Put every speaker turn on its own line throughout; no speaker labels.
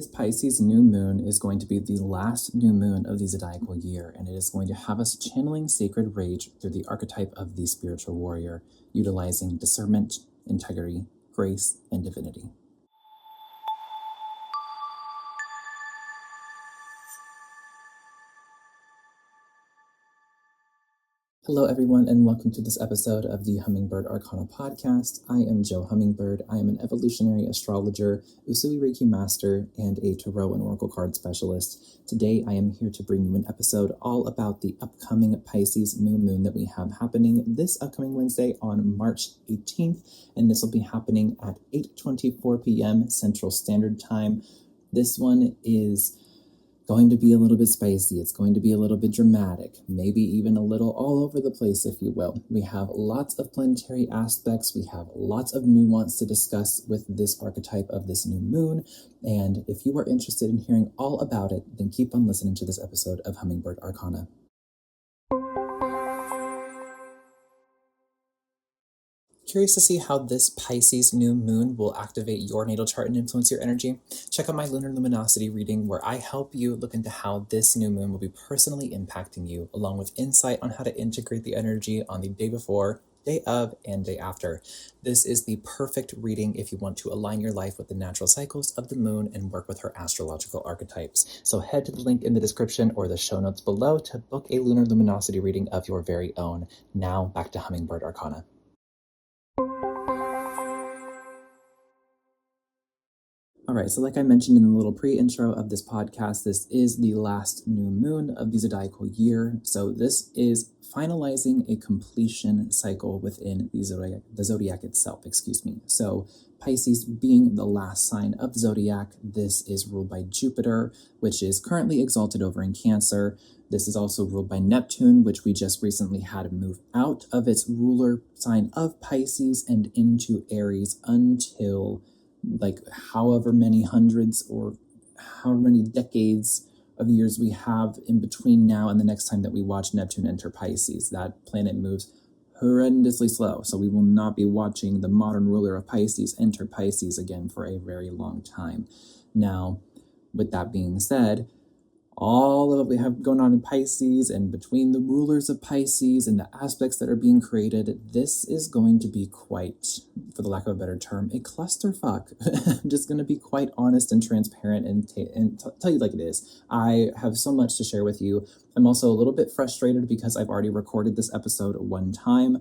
This Pisces new moon is going to be the last new moon of the zodiacal year, and it is going to have us channeling sacred rage through the archetype of the spiritual warrior, utilizing discernment, integrity, grace, and divinity. Hello, everyone, and welcome to this episode of the Hummingbird Arcana Podcast. I am Jo Hummingbird. I am an Evolutionary Astrologer, Usui Reiki Master, and a Tarot and Oracle card specialist. Today, I am here to bring you an episode all about the upcoming Pisces new moon that we have happening this upcoming Wednesday on March 18th, and this will be happening at 8:24 p.m. Central Standard Time. This one is going to be a little bit spicy. It's going to be a little bit dramatic, maybe even a little all over the place, if you will. We have lots of planetary aspects. We have lots of nuance to discuss with this archetype of this new moon. And if you are interested in hearing all about it, then keep on listening to this episode of Hummingbird Arcana. Curious to see how this Pisces new moon will activate your natal chart and influence your energy? Check out my lunar luminosity reading where I help you look into how this new moon will be personally impacting you, along with insight on how to integrate the energy on the day before, day of, and day after. This is the perfect reading if you want to align your life with the natural cycles of the moon and work with her astrological archetypes. So head to the link in the description or the show notes below to book a lunar luminosity reading of your very own. Now back to Hummingbird Arcana. All right, so like I mentioned in the little pre-intro of this podcast, this is the last new moon of the zodiacal year. So this is finalizing a completion cycle within the zodiac itself, So Pisces being the last sign of the zodiac, this is ruled by Jupiter, which is currently exalted over in Cancer. This is also ruled by Neptune, which we just recently had to move out of its ruler sign of Pisces and into Aries until however many hundreds or however many decades of years we have in between now and the next time that we watch Neptune enter Pisces. That planet moves horrendously slow, so we will not be watching the modern ruler of Pisces enter Pisces again for a very long time. Now, with that being said, all of what we have going on in Pisces and between the rulers of Pisces and the aspects that are being created, this is going to be quite, for the lack of a better term, a clusterfuck. I'm just going to be quite honest and transparent and tell you like it is. I have so much to share with you. I'm also a little bit frustrated because I've already recorded this episode one time,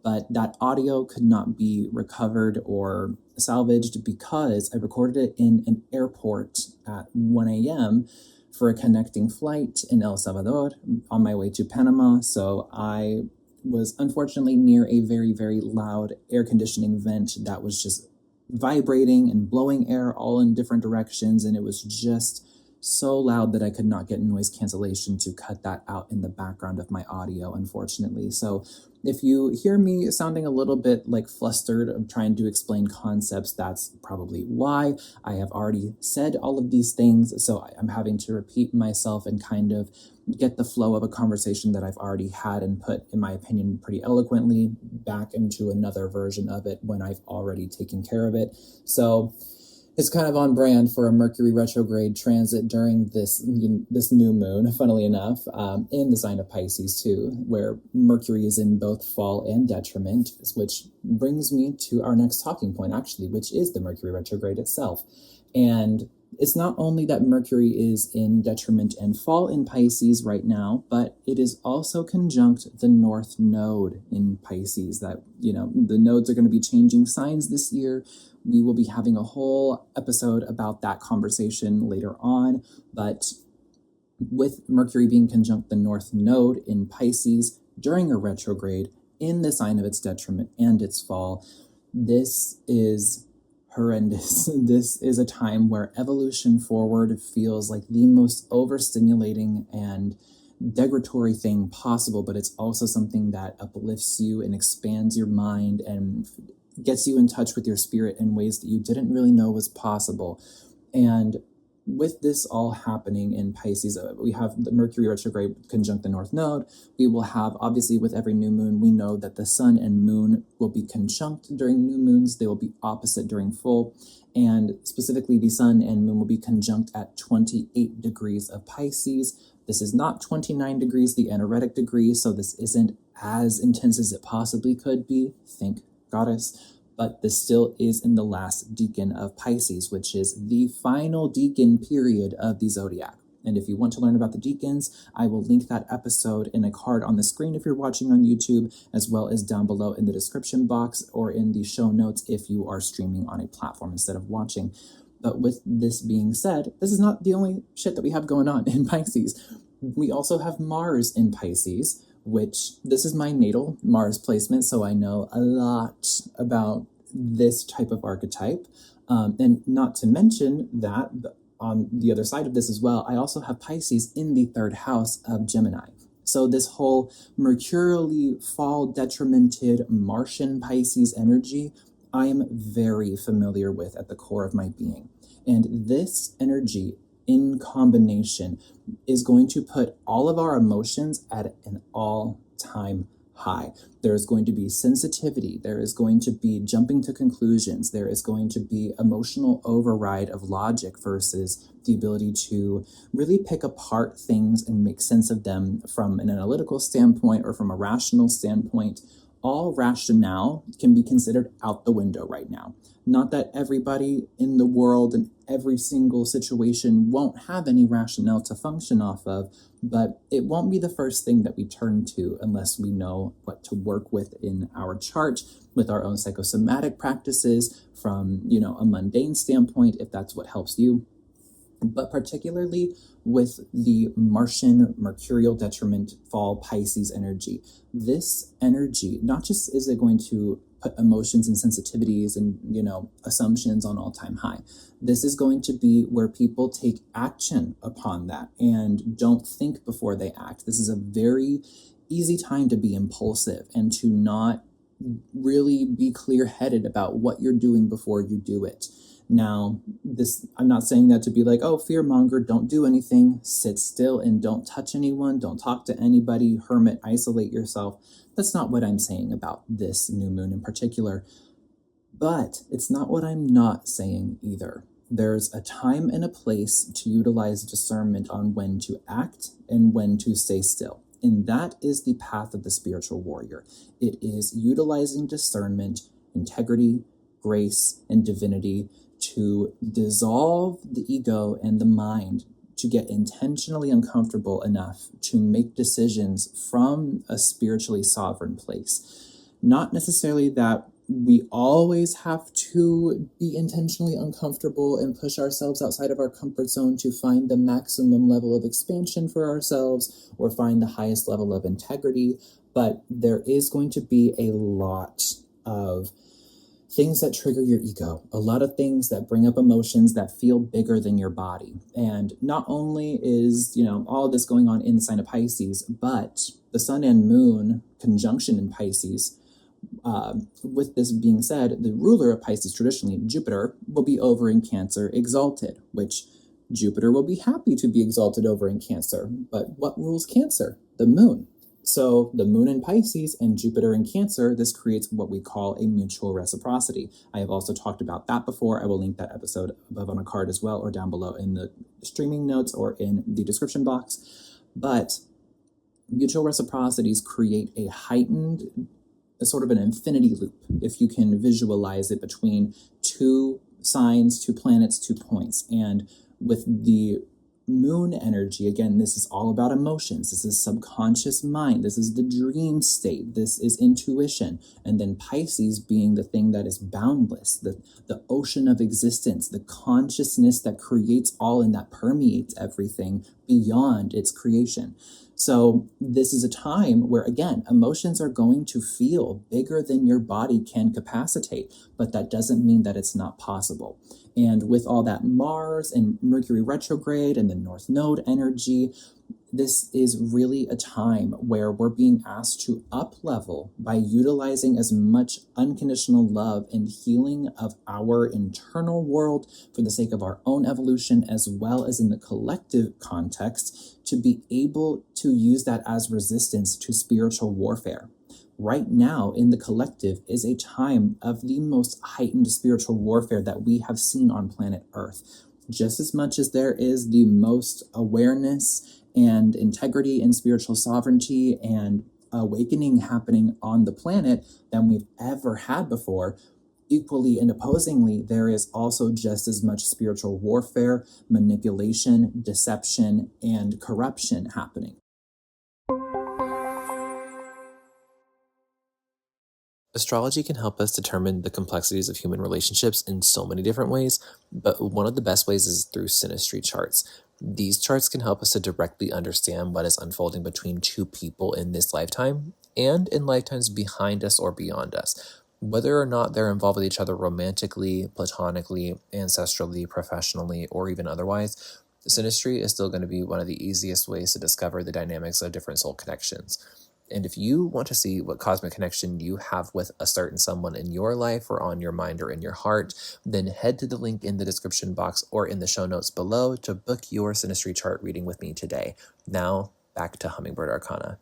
but that audio could not be recovered or salvaged because I recorded it in an airport at 1 a.m., for a connecting flight in El Salvador on my way to Panama. So I was unfortunately near a very, very loud air conditioning vent that was just vibrating and blowing air all in different directions. And it was just so loud that I could not get noise cancellation to cut that out in the background of my audio, unfortunately. So if you hear me sounding a little bit like flustered of trying to explain concepts, that's probably why. I have already said all of these things, so I'm having to repeat myself and kind of get the flow of a conversation that I've already had and put, in my opinion, pretty eloquently back into another version of it when I've already taken care of it. So it's kind of on brand for a Mercury retrograde transit during this new moon, funnily enough, in the sign of Pisces too, where Mercury is in both fall and detriment, which brings me to our next talking point, actually, which is the Mercury retrograde itself. And it's not only that Mercury is in detriment and fall in Pisces right now, but it is also conjunct the North Node in Pisces. That, the nodes are going to be changing signs this year. We will be having a whole episode about that conversation later on. But with Mercury being conjunct the North Node in Pisces during a retrograde in the sign of its detriment and its fall, this is horrendous. This is a time where evolution forward feels like the most overstimulating and degradatory thing possible, but it's also something that uplifts you and expands your mind and gets you in touch with your spirit in ways that you didn't really know was possible. And with this all happening in Pisces, we have the Mercury retrograde conjunct the North Node. We will have, obviously, with every new moon, we know that the sun and moon will be conjunct during new moons. They will be opposite during full. And specifically, the sun and moon will be conjunct at 28 degrees of Pisces. This is not 29 degrees, the anaretic degree, so this isn't as intense as it possibly could be. Thank Goddess. But this still is in the last decan of Pisces, which is the final decan period of the zodiac. And if you want to learn about the decans, I will link that episode in a card on the screen if you're watching on YouTube, as well as down below in the description box or in the show notes if you are streaming on a platform instead of watching. But with this being said, this is not the only shit that we have going on in Pisces. We also have Mars in Pisces, which this is my natal Mars placement, so I know a lot about this type of archetype. And not to mention that on the other side of this as well, I also have Pisces in the third house of Gemini. So this whole mercurially fall detrimented Martian Pisces energy, I am very familiar with at the core of my being. And this energy in combination is going to put all of our emotions at an all-time high. There is going to be sensitivity. There is going to be jumping to conclusions. There is going to be emotional override of logic versus the ability to really pick apart things and make sense of them from an analytical standpoint or from a rational standpoint. All rationale can be considered out the window right now. Not that everybody in the world and every single situation won't have any rationale to function off of, but it won't be the first thing that we turn to unless we know what to work with in our chart, with our own psychosomatic practices from, a mundane standpoint, if that's what helps you. But particularly with the Martian mercurial detriment fall Pisces energy. This energy, not just is it going to put emotions and sensitivities and, assumptions on all-time high. This is going to be where people take action upon that and don't think before they act. This is a very easy time to be impulsive and to not really be clear-headed about what you're doing before you do it. Now, I'm not saying that to be like, oh, fearmonger, don't do anything, sit still and don't touch anyone, don't talk to anybody, hermit, isolate yourself. That's not what I'm saying about this new moon in particular. But it's not what I'm not saying either. There's a time and a place to utilize discernment on when to act and when to stay still. And that is the path of the spiritual warrior. It is utilizing discernment, integrity, grace, and divinity to dissolve the ego and the mind, to get intentionally uncomfortable enough to make decisions from a spiritually sovereign place. Not necessarily that we always have to be intentionally uncomfortable and push ourselves outside of our comfort zone to find the maximum level of expansion for ourselves or find the highest level of integrity, but there is going to be a lot of things that trigger your ego, a lot of things that bring up emotions that feel bigger than your body. And not only is, all of this going on in the sign of Pisces, but the sun and moon conjunction in Pisces, with this being said, the ruler of Pisces, traditionally Jupiter, will be over in Cancer exalted, which Jupiter will be happy to be exalted over in Cancer. But what rules Cancer? The moon. So the moon in Pisces and Jupiter in Cancer, this creates what we call a mutual reciprocity. I have also talked about that before. I will link that episode above on a card as well, or down below in the streaming notes or in the description box. But mutual reciprocities create a sort of an infinity loop, if you can visualize it, between two signs, two planets, 2 points. And with the moon energy, again, this is all about emotions. This is subconscious mind. This is the dream state. This is intuition. And then Pisces being the thing that is boundless, the ocean of existence, the consciousness that creates all and that permeates everything beyond its creation. So this is a time where, again, emotions are going to feel bigger than your body can capacitate, but that doesn't mean that it's not possible. And with all that Mars and Mercury retrograde and the North Node energy, This is really a time where we're being asked to up-level by utilizing as much unconditional love and healing of our internal world for the sake of our own evolution, as well as in the collective context, to be able to use that as resistance to spiritual warfare. Right now in the collective is a time of the most heightened spiritual warfare that we have seen on planet Earth. Just as much as there is the most awareness and integrity and spiritual sovereignty and awakening happening on the planet than we've ever had before, equally and opposingly, there is also just as much spiritual warfare, manipulation, deception, and corruption happening.
Astrology can help us determine the complexities of human relationships in so many different ways, but one of the best ways is through synastry charts. These charts can help us to directly understand what is unfolding between two people in this lifetime and in lifetimes behind us or beyond us. Whether or not they're involved with each other romantically, platonically, ancestrally, professionally, or even otherwise, synastry is still going to be one of the easiest ways to discover the dynamics of different soul connections. And if you want to see what cosmic connection you have with a certain someone in your life or on your mind or in your heart, then head to the link in the description box or in the show notes below to book your synastry chart reading with me today. Now, back to Hummingbird Arcana.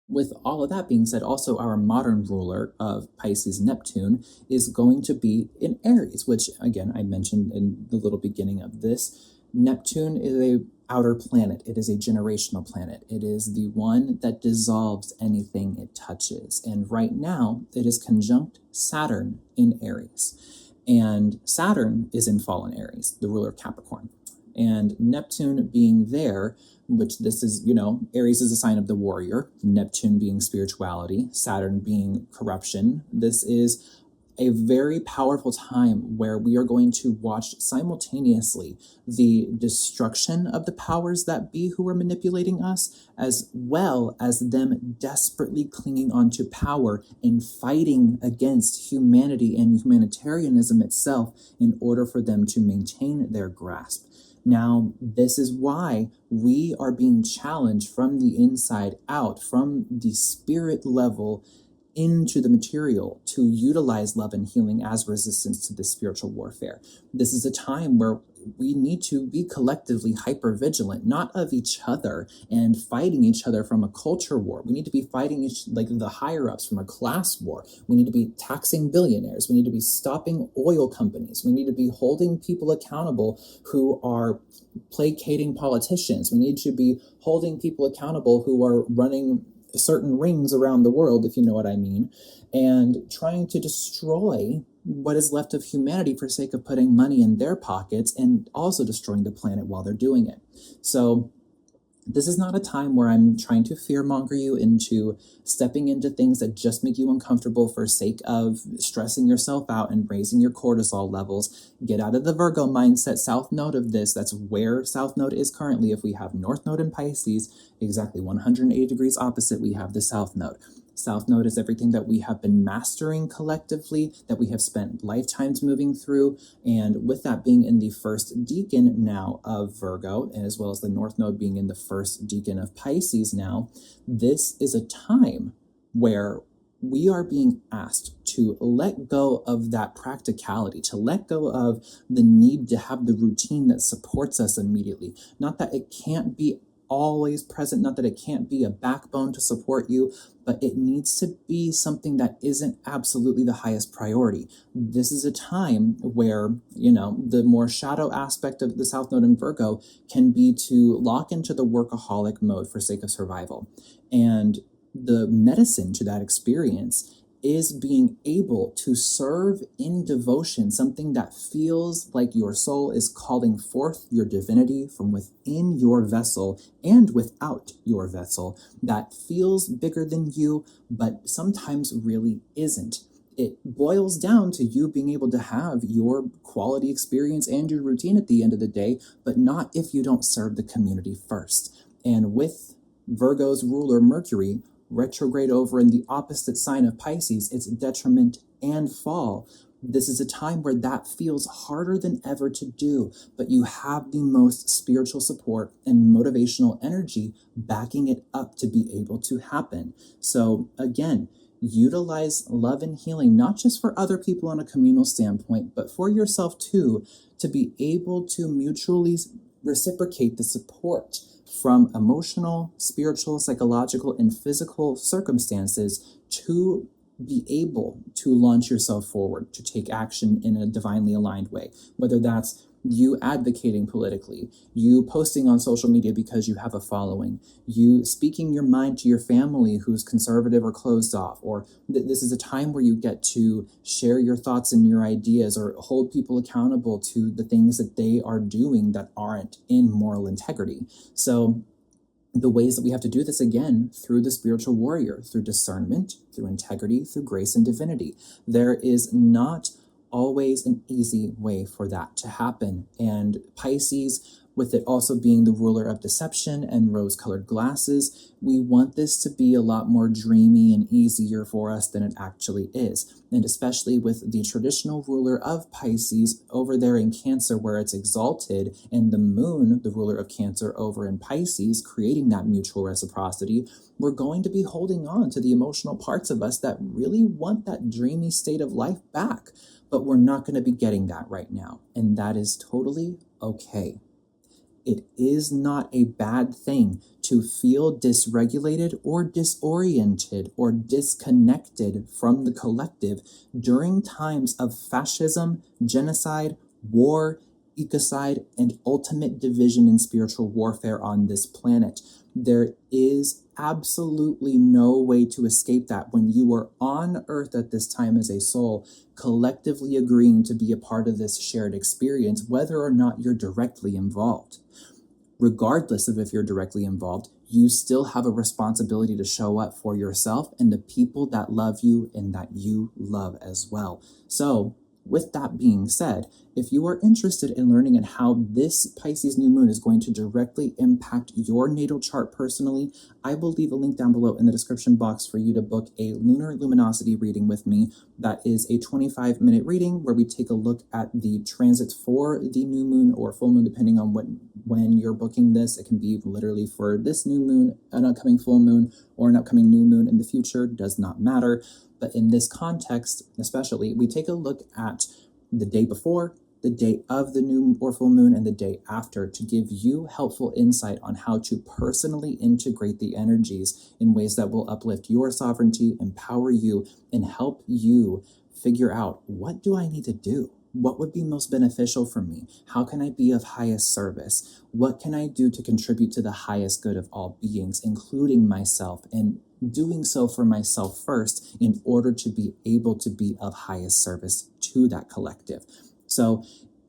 With all of that being said, also our modern ruler of Pisces, Neptune, is going to be in Aries, which, again, I mentioned in the little beginning of this. Neptune is a outer planet. It is a generational planet. It is the one that dissolves anything it touches. And right now, it is conjunct Saturn in Aries. And Saturn is in fallen Aries, the ruler of Capricorn. And Neptune being there, which this is, Aries is a sign of the warrior, Neptune being spirituality, Saturn being corruption. This is a very powerful time where we are going to watch simultaneously the destruction of the powers that be who are manipulating us, as well as them desperately clinging onto power and fighting against humanity and humanitarianism itself in order for them to maintain their grasp. Now, this is why we are being challenged from the inside out, from the spirit level into the material, to utilize love and healing as resistance to this spiritual warfare. This is a time where we need to be collectively hyper-vigilant, not of each other and fighting each other from a culture war. We need to be fighting the higher-ups from a class war. We need to be taxing billionaires. We need to be stopping oil companies. We need to be holding people accountable who are placating politicians. We need to be holding people accountable who are running certain rings around the world, if you know what I mean, and trying to destroy what is left of humanity for sake of putting money in their pockets and also destroying the planet while they're doing it. So this is not a time where I'm trying to fearmonger you into stepping into things that just make you uncomfortable for sake of stressing yourself out and raising your cortisol levels. Get out of the Virgo mindset. South node of this, that's where South node is currently. If we have North node in Pisces, exactly 180 degrees opposite, we have the South node. South node is everything that we have been mastering collectively, that we have spent lifetimes moving through. And with that being in the first decan now of Virgo, as well as the North node being in the first decan of Pisces now, this is a time where we are being asked to let go of that practicality, to let go of the need to have the routine that supports us immediately. Not that it can't be always present, not that it can't be a backbone to support you, but it needs to be something that isn't absolutely the highest priority. This is a time where, the more shadow aspect of the South Node in Virgo can be to lock into the workaholic mode for sake of survival. And the medicine to that experience is being able to serve in devotion, something that feels like your soul is calling forth your divinity from within your vessel and without your vessel, that feels bigger than you, but sometimes really isn't. It boils down to you being able to have your quality experience and your routine at the end of the day, but not if you don't serve the community first. And with Virgo's ruler Mercury retrograde over in the opposite sign of Pisces, its detriment and fall This is a time where that feels harder than ever to do, but you have the most spiritual support and motivational energy backing it up to be able to happen. So again, utilize love and healing, not just for other people on a communal standpoint, but for yourself too, to be able to mutually reciprocate the support from emotional, spiritual, psychological, and physical circumstances to be able to launch yourself forward, to take action in a divinely aligned way, whether that's you advocating politically, you posting on social media because you have a following, you speaking your mind to your family who's conservative or closed off, or this is a time where you get to share your thoughts and your ideas or hold people accountable to the things that they are doing that aren't in moral integrity. So the ways that we have to do this, again, through the spiritual warrior, through discernment, through integrity, through grace and divinity. There is not always an easy way for that to happen. And Pisces, with it also being the ruler of deception and rose-colored glasses, we want this to be a lot more dreamy and easier for us than it actually is. And especially with the traditional ruler of Pisces over there in Cancer, where it's exalted, and the moon, the ruler of Cancer, over in Pisces, creating that mutual reciprocity, we're going to be holding on to the emotional parts of us that really want that dreamy state of life back. But we're not going to be getting that right now. And that is totally okay. It is not a bad thing to feel dysregulated or disoriented or disconnected from the collective during times of fascism, genocide, war, ecocide, and ultimate division in spiritual warfare on this planet. There is absolutely no way to escape that when you are on Earth at this time as a soul, collectively agreeing to be a part of this shared experience, whether or not you're directly involved. Regardless of if you're directly involved, you still have a responsibility to show up for yourself and the people that love you and that you love as well. So, with that being said, if you are interested in learning at how this Pisces new moon is going to directly impact your natal chart personally, I will leave a link down below in the description box for you to book a lunar luminosity reading with me. That is a 25-minute reading where we take a look at the transits for the new moon or full moon, depending on when you're booking this. It can be literally for this new moon, an upcoming full moon, or an upcoming new moon in the future, does not matter. But in this context, especially, we take a look at the day before, the day of the new or full moon, and the day after to give you helpful insight on how to personally integrate the energies in ways that will uplift your sovereignty, empower you, and help you figure out, what do I need to do? What would be most beneficial for me? How can I be of highest service? What can I do to contribute to the highest good of all beings, including myself, and doing so for myself first in order to be able to be of highest service to that collective. So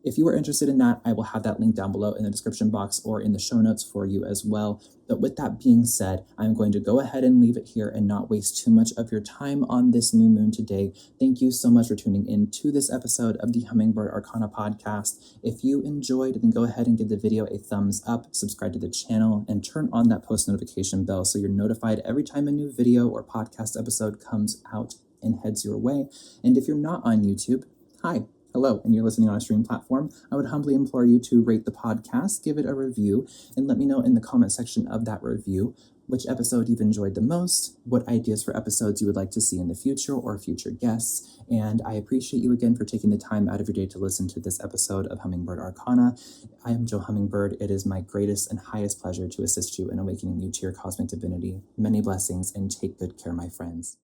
if you are interested in that, I will have that link down below in the description box or in the show notes for you as well. But with that being said, I'm going to go ahead and leave it here and not waste too much of your time on this new moon today. Thank you so much for tuning in to this episode of the Hummingbird Arcana Podcast. If you enjoyed, then go ahead and give the video a thumbs up, subscribe to the channel, and turn on that post notification bell so you're notified every time a new video or podcast episode comes out and heads your way. And if you're not on YouTube, hi. Hello, and you're listening on a stream platform, I would humbly implore you to rate the podcast, give it a review, and let me know in the comment section of that review which episode you've enjoyed the most, what ideas for episodes you would like to see in the future or future guests. And I appreciate you again for taking the time out of your day to listen to this episode of Hummingbird Arcana. I am Jo Hummingbird. It is my greatest and highest pleasure to assist you in awakening you to your cosmic divinity. Many blessings, and take good care, my friends.